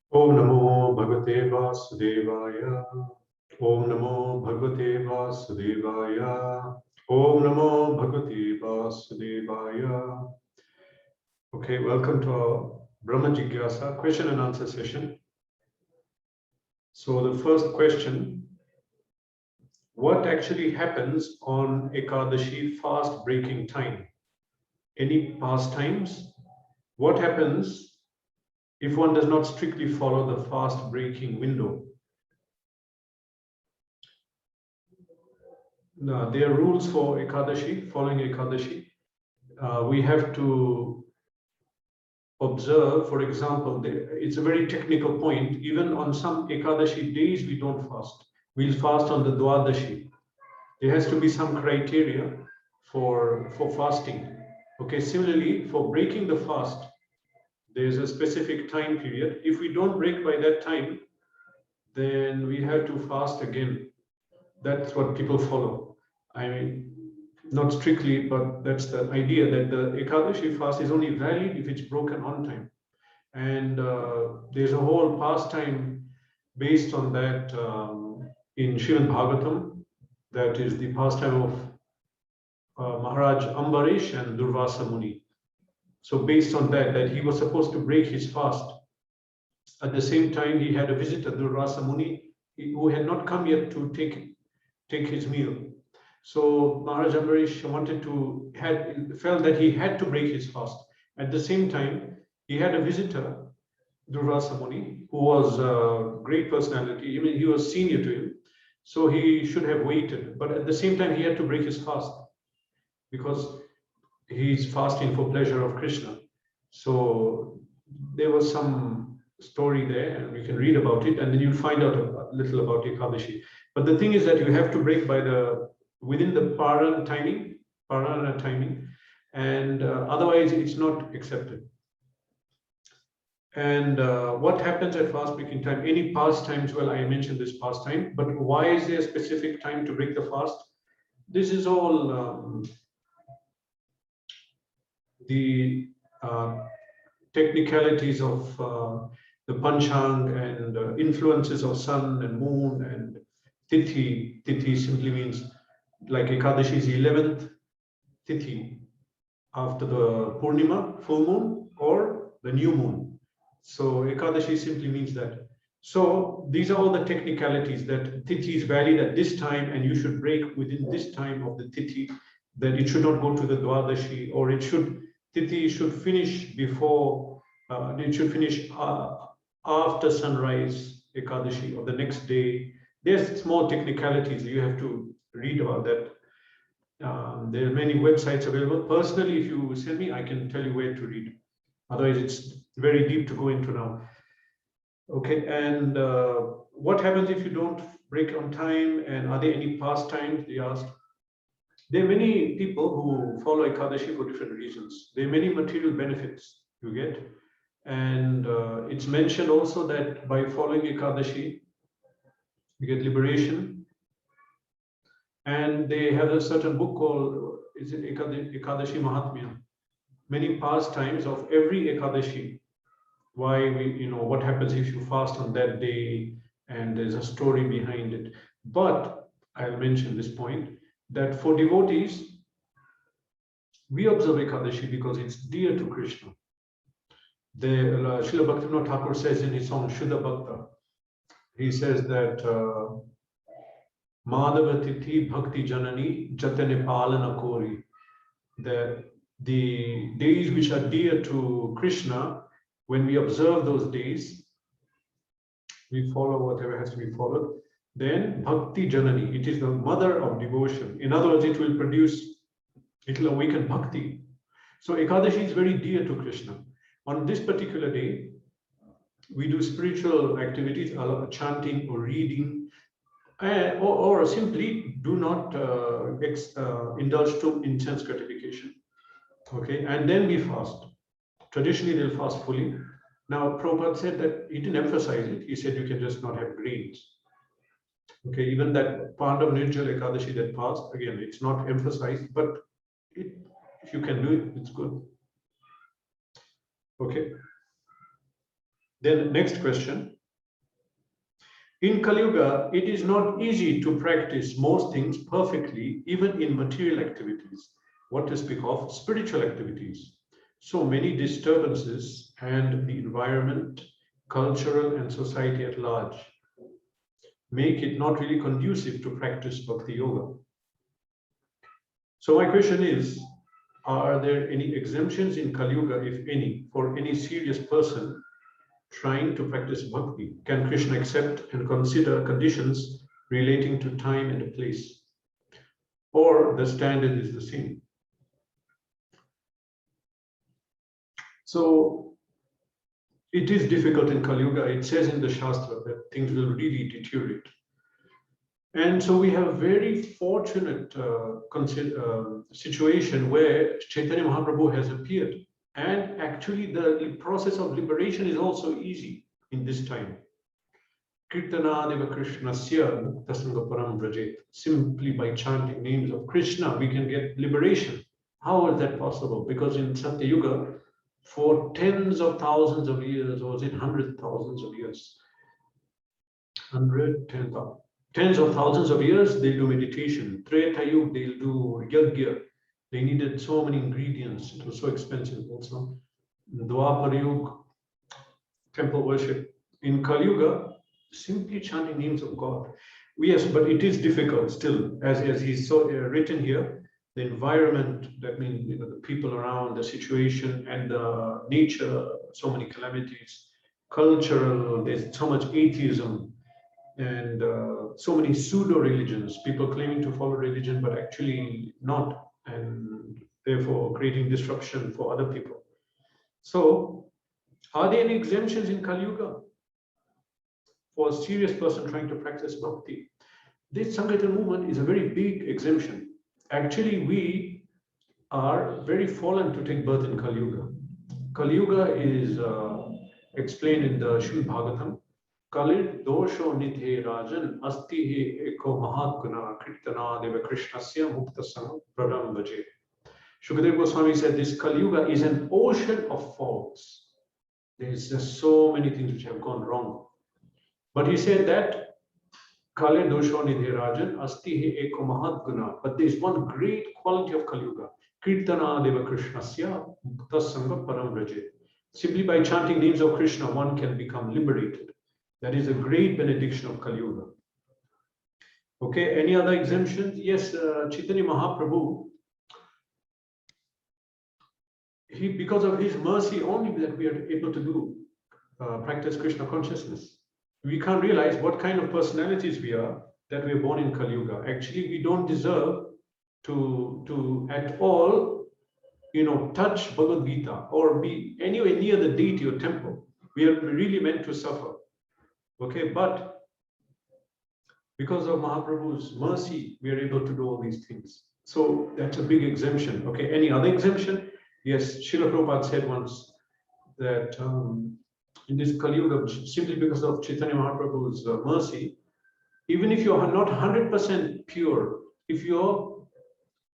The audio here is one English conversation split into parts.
Om Namo Bhagavate Vasudevaya. Om Namo Bhagavate Vasudevaya. Om Namo Bhagavate Vasudevaya. Okay, welcome to our Brahma Jignasa question and answer session. So the first question, what actually happens on Ekadashi fast breaking time? Any pastimes? What happens if one does not strictly follow the fast breaking window? Now, there are rules for Ekadashi, following Ekadashi. We have to observe, for example, it's a very technical point. Even on some Ekadashi days, we don't fast. We'll fast on the Dwadashi. There has to be some criteria for fasting. Okay, similarly, for breaking the fast, there's a specific time period. If we don't break by that time, then we have to fast again. That's what people follow. I mean, not strictly, but that's the idea that the Ekadashi fast is only valid if it's broken on time. And there's a whole pastime based on that in Srimad Bhagavatam. That is the pastime of Maharaj Ambarish and Durvasa Muni. So based on that he was supposed to break his fast. At the same time, he had a visitor, Durvasa Muni, who had not come yet to take his meal. So Maharaj Ambarish felt that he had to break his fast. At the same time, he had a visitor, Durvasa Muni, who was a great personality. Even he was senior to him, so he should have waited. But at the same time, he had to break his fast because he's fasting for pleasure of Krishna. So there was some story there, and we can read about it, and then you'll find out a little about Ekadashi. But the thing is that you have to break within the Parana timing, and otherwise it's not accepted. And what happens at fast breaking time? Any pastimes? Well, I mentioned this pastime, but why is there a specific time to break the fast? This is all the technicalities of the Panchang and influences of sun and moon and Tithi. Tithi simply means, like Ekadashi is the 11th Tithi after the Purnima, full moon, or the new moon. So Ekadashi simply means that. So these are all the technicalities that Tithi is valid at this time and you should break within this time of the Tithi, that it should not go to the Dwadashi, or Tithi should finish before, it should finish after sunrise, Ekadashi, or the next day. There's small technicalities, you have to read about that. There are many websites available. Personally, if you send me, I can tell you where to read. Otherwise, it's very deep to go into now. Okay, and what happens if you don't break on time? And are there any pastimes? They asked. There are many people who follow Ekadashi for different reasons. There are many material benefits you get. And it's mentioned also that by following Ekadashi, you get liberation. And they have a certain book called, is it Ekadashi Mahatmya? Many pastimes of every Ekadashi. Why what happens if you fast on that day, and there's a story behind it. But I'll mention this point, that for devotees, we observe Ekadashi because it's dear to Krishna. The Srila Bhaktivinoda Thakur says in his song Shuddha Bhakta, he says that Madhava Tithi Bhakti Janani Jatane Palana Kori, that the days which are dear to Krishna, when we observe those days, we follow whatever has to be followed, then Bhakti Janani, it is the mother of devotion. In other words, it will awaken Bhakti. So Ekadashi is very dear to Krishna. On this particular day, we do spiritual activities, chanting or reading, or simply do not indulge to intense gratification. Okay, and then we fast. Traditionally, they'll fast fully. Now, Prabhupada said that he didn't emphasize it. He said you can just not have grains. Okay, even that Pandav Nirjal Ekadashi that fast, again, it's not emphasized, but if you can do it, it's good. Okay. Then next question. In Kaliyuga, it is not easy to practice most things perfectly, even in material activities, what to speak of spiritual activities. So many disturbances and the environment, cultural and society at large make it not really conducive to practice bhakti yoga. So my question is, are there any exemptions in Kaliyuga, if any, for any serious person trying to practice bhakti? Can Krishna accept and consider conditions relating to time and place? Or the standard is the same? So it is difficult in Kali Yuga. It says in the Shastra that things will really deteriorate. And so we have a very fortunate situation where Chaitanya Mahaprabhu has appeared. And actually the process of liberation is also easy in this time. Kirtana deva Krishnasya muktasanga param vrajet. Simply by chanting names of Krishna, we can get liberation. How is that possible? Because in Satya Yuga, for tens of thousands of years, or was it hundreds of thousands of years? Tens of thousands of years, they'll do meditation. Treta Yuga, they'll do yajna. They needed so many ingredients. It was so expensive also. Dwapara Yuga, temple worship. In Kali Yuga, simply chanting names of God. Yes, but it is difficult still, as he's so written here. The environment, that means the people around, the situation and the nature, so many calamities, cultural, there's so much atheism and so many pseudo religions, people claiming to follow religion but actually not, and therefore creating disruption for other people. So are there any exemptions in Kali Yuga for a serious person trying to practice bhakti? This Sankirtan movement is a very big exemption. Actually, we are very fallen to take birth in Kali Yuga. Kali Yuga is explained in the Srimad Bhagavatam. Kalir dosho nidhe rajan asti he eko mahatguna kirtana deva krishnasya muktasana pradam vaje. Shukadeva Goswami said this Kali Yuga is an ocean of faults. There's just so many things which have gone wrong. But he said that Kale dosho nidhe rajan asti he eko mahatguna. But there is one great quality of Kali Yuga. Kirtana deva krishnasya muktasanga param vraje. Simply by chanting names of Krishna, one can become liberated. That is a great benediction of Kali Yuga. Okay, any other exemptions? Yes, Chaitanya Mahaprabhu, because of his mercy only that we are able to do practice Krishna consciousness. We can't realize what kind of personalities we are that we are born in Kali Yuga. Actually, we don't deserve to at all, touch Bhagavad Gita or be anywhere near the deity or temple. We are really meant to suffer. Okay, but because of Mahaprabhu's mercy, we are able to do all these things. So that's a big exemption. Okay, any other exemption? Yes, Srila Prabhupada said once that in this Kali Yuga, simply because of Chaitanya Mahaprabhu's mercy, even if you are not 100% pure, if you're,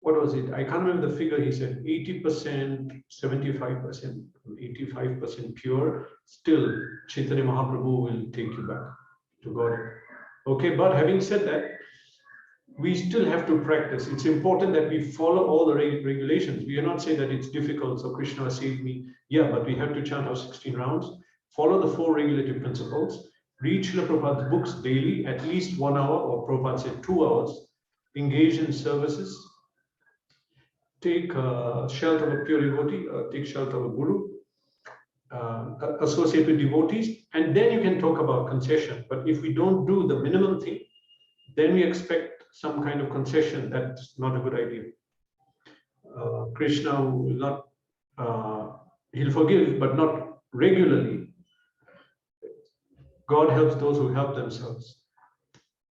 what was it? I can't remember the figure. He said 80%, 75%, 85% pure, still Chaitanya Mahaprabhu will take you back to God. Okay, but having said that, we still have to practice. It's important that we follow all the regulations. We are not saying that it's difficult, so Krishna saved me. Yeah, but we have to chant our 16 rounds, follow the 4 regulative principles, read Srila Prabhupada's books daily, at least 1 hour, or Prabhupada said 2 hours, engage in services, take shelter of a pure devotee, take shelter of a guru, associate with devotees, and then you can talk about concession. But if we don't do the minimum thing, then we expect some kind of concession. That's not a good idea. Krishna will not, he'll forgive, but not regularly. God helps those who help themselves.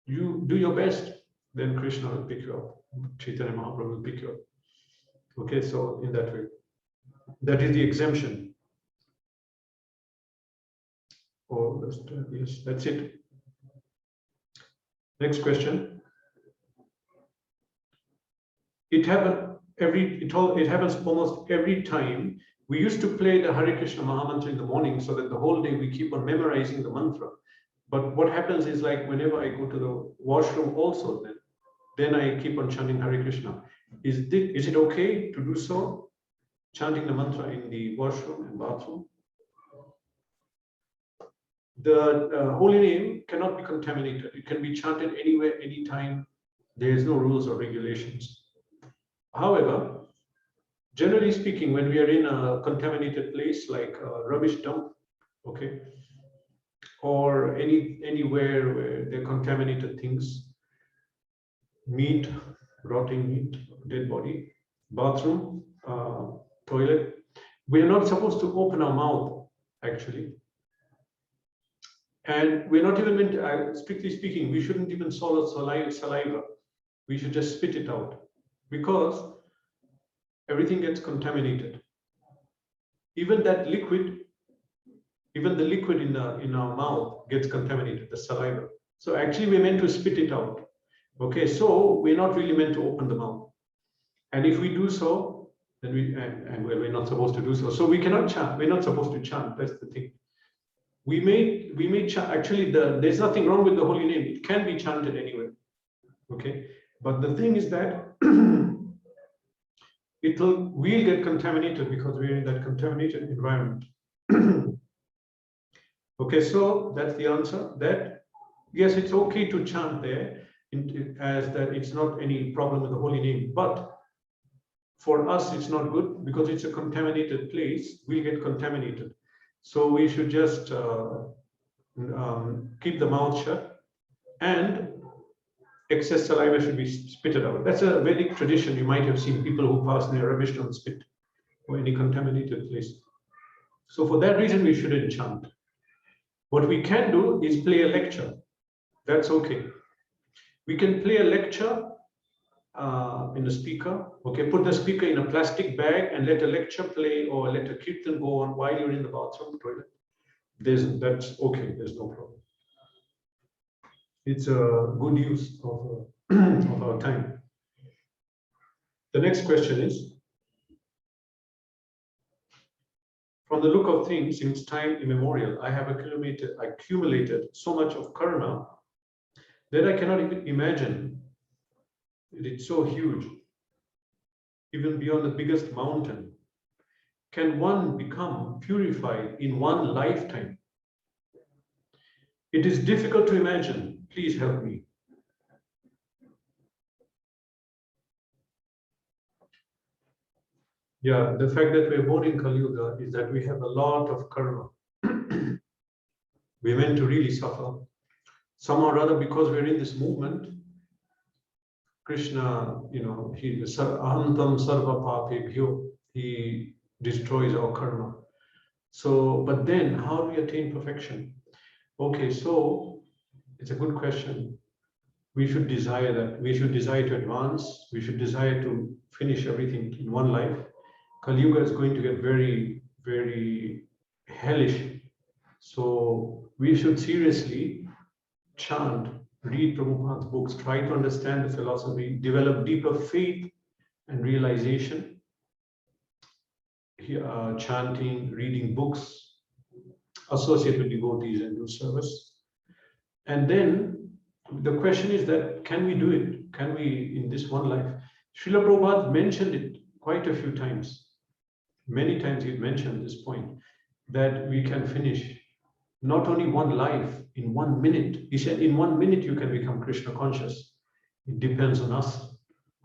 You do your best, then Krishna will pick you up. Chaitanya Mahaprabhu will pick you up. Okay, so in that way, that is the exemption. Oh, yes, that's it. Next question. It happens almost every time We used to play the Hare Krishna Mahamantra in the morning so that the whole day we keep on memorizing the mantra. But what happens is, like, whenever I go to the washroom also, then I keep on chanting Hare Krishna. Is it okay to do so? Chanting the mantra in the washroom and bathroom? The holy name cannot be contaminated. It can be chanted anywhere, anytime. There is no rules or regulations. However, generally speaking, when we are in a contaminated place like a rubbish dump, okay, or anywhere where there are contaminated things, meat, rotting meat, dead body, bathroom, toilet, we are not supposed to open our mouth, actually. And we're not even meant to, strictly speaking, we shouldn't even swallow saliva. We should just spit it out, because everything gets contaminated. Even that liquid, even the liquid in our mouth gets contaminated, the saliva. So actually we're meant to spit it out. Okay, so we're not really meant to open the mouth. And if we do so, then we're not supposed to do so. So we cannot chant. We're not supposed to chant. That's the thing. We may chant. Actually, there's nothing wrong with the holy name. It can be chanted anyway. Okay, but the thing is that we'll get contaminated because we're in that contaminated environment. Okay, so that's the answer. That yes, it's okay to chant there, as that it's not any problem with the holy name. But for us, it's not good because it's a contaminated place. We'll get contaminated. So we should just keep the mouth shut, and excess saliva should be spitted out. That's a Vedic tradition. You might have seen people who pass near rubbish don't spit or any contaminated place. So for that reason, we shouldn't chant. What we can do is play a lecture. That's okay. We can play a lecture in a speaker. Okay, put the speaker in a plastic bag and let a lecture play or let a kirtan go on while you're in the bathroom, toilet. That's okay. There's no problem. It's a good use of our time. The next question is, from the look of things, since time immemorial, I have accumulated so much of karma that I cannot even imagine. It's so huge, even beyond the biggest mountain. Can one become purified in one lifetime? It is difficult to imagine. Please help me. Yeah, the fact that we're born in Kaliyuga is that we have a lot of karma. We're meant to really suffer. Somehow or other, because we're in this movement, Krishna, he ahantam sarva papebhyo, he destroys our karma. So, but then how do we attain perfection? Okay, so it's a good question. We should desire that. We should desire to advance. We should desire to finish everything in one life. Kali Yuga is going to get very, very hellish. So we should seriously chant, read Prabhupada's books, try to understand the philosophy, develop deeper faith and realization, chanting, reading books, associate with devotees and do service. And then the question is that, can we do it? Can we, in this one life? Srila Prabhupada mentioned it quite a few times. Many times he mentioned this point, that we can finish not only one life in 1 minute. He said in 1 minute you can become Krishna conscious. It depends on us,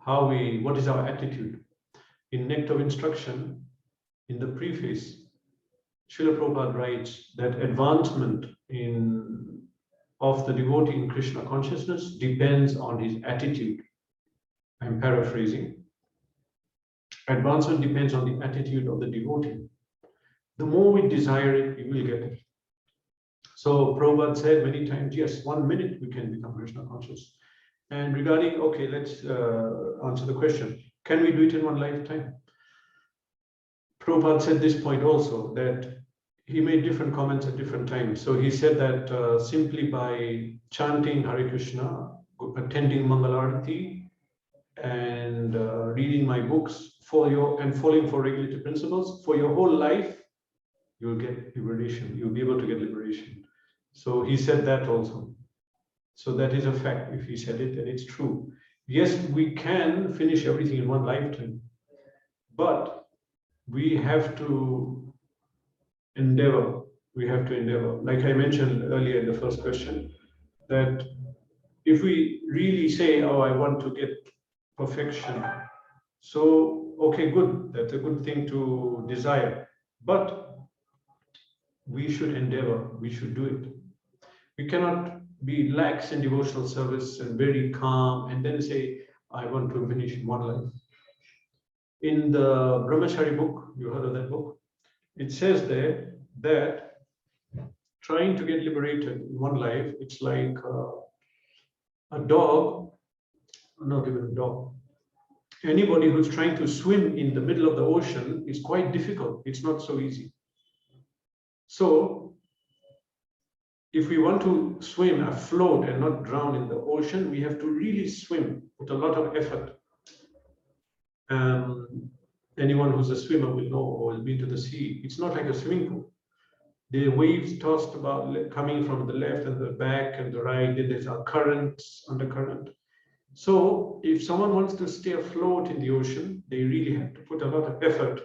what is our attitude. In Nectar of Instruction, in the preface, Srila Prabhupada writes that advancement of the devotee in Krishna consciousness depends on his attitude. I'm paraphrasing. Advancement depends on the attitude of the devotee. The more we desire it, we will get it. So Prabhupada said many times, yes, 1 minute we can become Krishna conscious. And regarding, okay, let's answer the question. Can we do it in one lifetime? Prabhupada said this point also, that he made different comments at different times. So he said that simply by chanting Hare Krishna, attending Mangalarati, and reading my books and following for regulative principles, for your whole life, you'll get liberation. You'll be able to get liberation. So he said that also. So that is a fact. If he said it, then it's true. Yes, we can finish everything in one lifetime, but we have to endeavor. We have to endeavor. Like I mentioned earlier in the first question, that if we really say, oh, I want to get perfection, so okay, good, that's a good thing to desire, but we should endeavor, we should do it. We cannot be lax in devotional service and very calm and then say, I want to finish in one life. In the Brahmachari book, you heard of that book, it says there that trying to get liberated in one life, it's like a dog, not even a dog. Anybody who's trying to swim in the middle of the ocean is quite difficult. It's not so easy. So if we want to swim afloat and not drown in the ocean, we have to really swim with a lot of effort. Anyone who's a swimmer will know, or will be to the sea. It's not like a swimming pool. The waves tossed about coming from the left and the back and the right. There's a currents, undercurrent. So if someone wants to stay afloat in the ocean, they really have to put a lot of effort.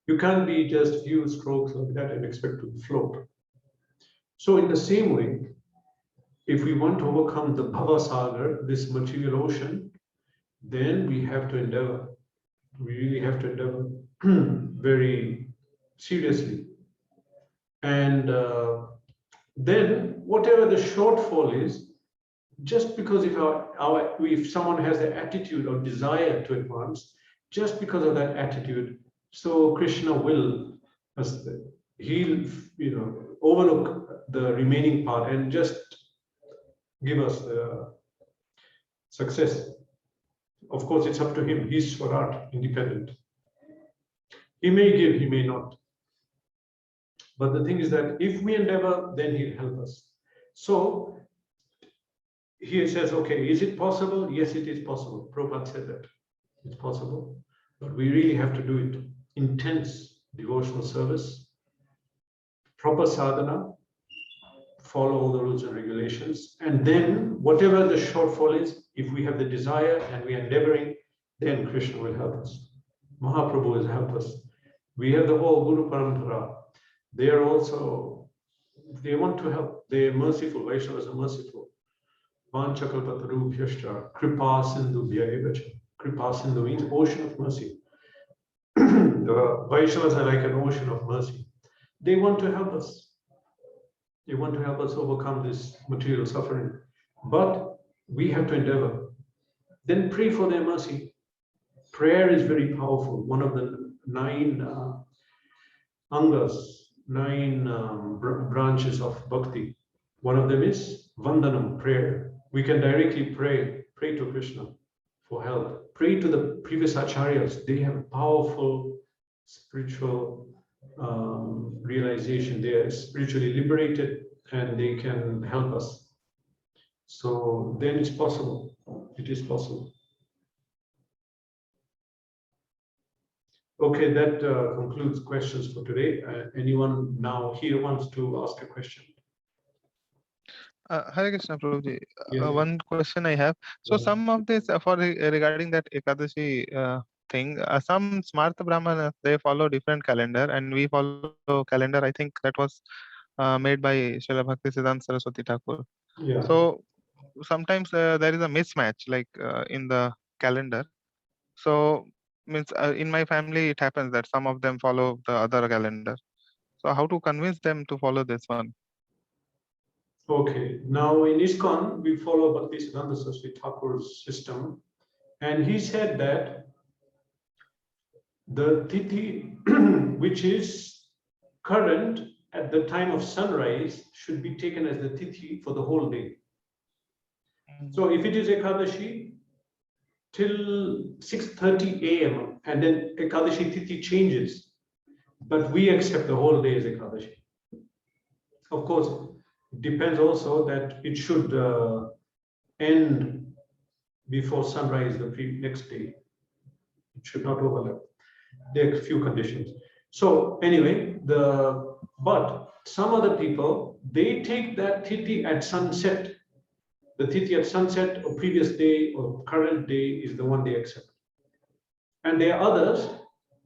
You can't be just a few strokes like that and expect to float. So in the same way, if we want to overcome the Bhava Sagar, this material ocean, then we have to endeavor. We really have to endeavor very seriously. And then whatever the shortfall is, just because if someone has the attitude or desire to advance, just because of that attitude, so Krishna will, he'll overlook the remaining part and just give us the success. Of course, it's up to him. He's Swarat, independent. He may give, he may not. But the thing is that if we endeavor, then he'll help us. So he says, okay, is it possible? Yes, it is possible. Prabhupada said that. It's possible. But we really have to do it. Intense devotional service, proper sadhana, follow all the rules and regulations. And then whatever the shortfall is, if we have the desire and we are endeavoring, then Krishna will help us. Mahaprabhu will help us. We have the whole Guru Parampara. They are also, they want to help. They are merciful. Vaishnavas are merciful. Vanchakalpatarubhyashcha kripa sindhubhya evacha. Kripa sindhu means ocean of mercy. The Vaishnavas are like an ocean of mercy. They want to help us. They want to help us overcome this material suffering. But we have to endeavor. Then pray for their mercy. Prayer is very powerful. One of the 9 angas, 9 branches of bhakti. One of them is Vandanam, prayer. We can directly pray to Krishna for help. Pray to the previous acharyas. They have powerful spiritual realization. They are spiritually liberated and they can help us. So then it's possible. It is possible. Okay, that concludes questions for today. Anyone now here wants to ask a question? Hare Krishna Prabhuji. Yes. One question I have. So some of this regarding that Ekadasi thing, some Smartha Brahmanas, they follow different calendar and we follow calendar. I think that was made by Srila Bhaktisiddhanta Saraswati Thakur. Yeah. So sometimes there is a mismatch like in the calendar. So means in my family it happens that some of them follow the other calendar. So how to convince them to follow this one? Okay, now in ISKCON, we follow Bhaktisiddhanta Saraswati Thakur's system, and he said that the tithi, which is current at the time of sunrise, should be taken as the tithi for the whole day. So if it is Ekadashi, till 6:30 a.m., and then Ekadashi tithi changes, but we accept the whole day as Ekadashi. Of course, it depends also that it should end before sunrise the next day. It should not overlap. There are a few conditions. So anyway, but some other people, they take that tithi at sunset. The tithi at sunset or previous day or current day is the one they accept. And there are others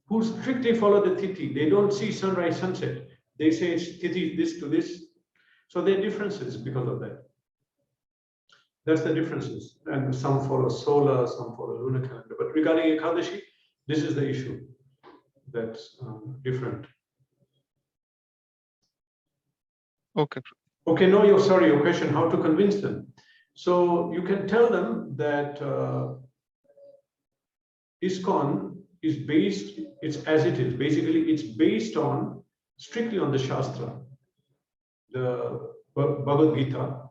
who strictly follow the tithi. They don't see sunrise, sunset. They say it's tithi this to this. So there are differences because of that. That's the differences. And some follow solar, some follow lunar calendar. But regarding Ekadashi, this is the issue that's different. Okay. Okay, no, your question, how to convince them? So you can tell them that ISKCON is based, it's as it is. Basically, it's based on, strictly on the Shastra, the Bhagavad Gita,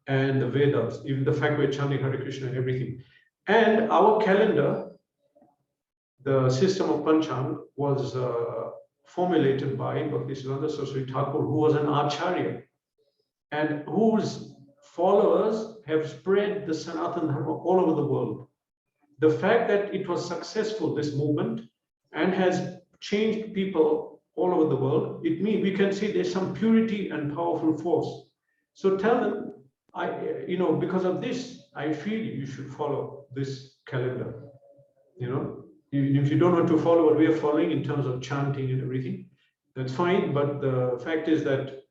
and the Vedas, even the fact we're chanting Hare Krishna and everything. And our calendar, the system of Panchang, was formulated by Bhaktisiddhanta Saraswati Thakur, who was an Acharya, and whose followers have spread the Sanatana Dharma all over the world. The fact that it was successful, this movement, and has changed people all over the world, it means we can see there's some purity and powerful force. So tell them, because of this, I feel you should follow this calendar. If you don't want to follow what we are following in terms of chanting and everything, that's fine. But the fact is that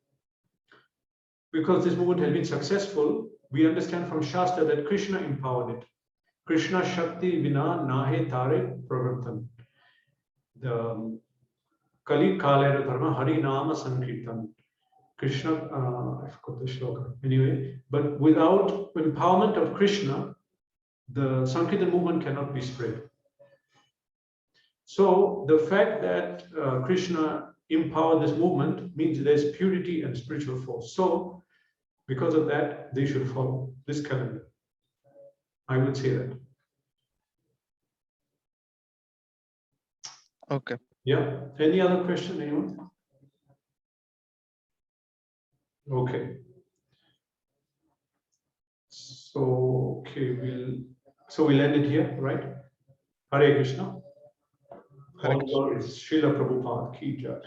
because this movement has been successful, we understand from Shastra that Krishna empowered it. Krishna Shakti Vina Nahe Tare Pravartan. The Kali Kalera Dharma Hari Nama Sankirtan. Krishna, I forgot the shloka. Anyway, but without empowerment of Krishna, the Sankirtan movement cannot be spread. So the fact that Krishna empowered this movement means there's purity and spiritual force. So because of that, they should follow this calendar. I would say that. Okay. Yeah. Any other question, anyone? Okay. So we'll end it here, right? Hare Krishna. Hare Krishna. All glory is Srila Prabhupada ki jai.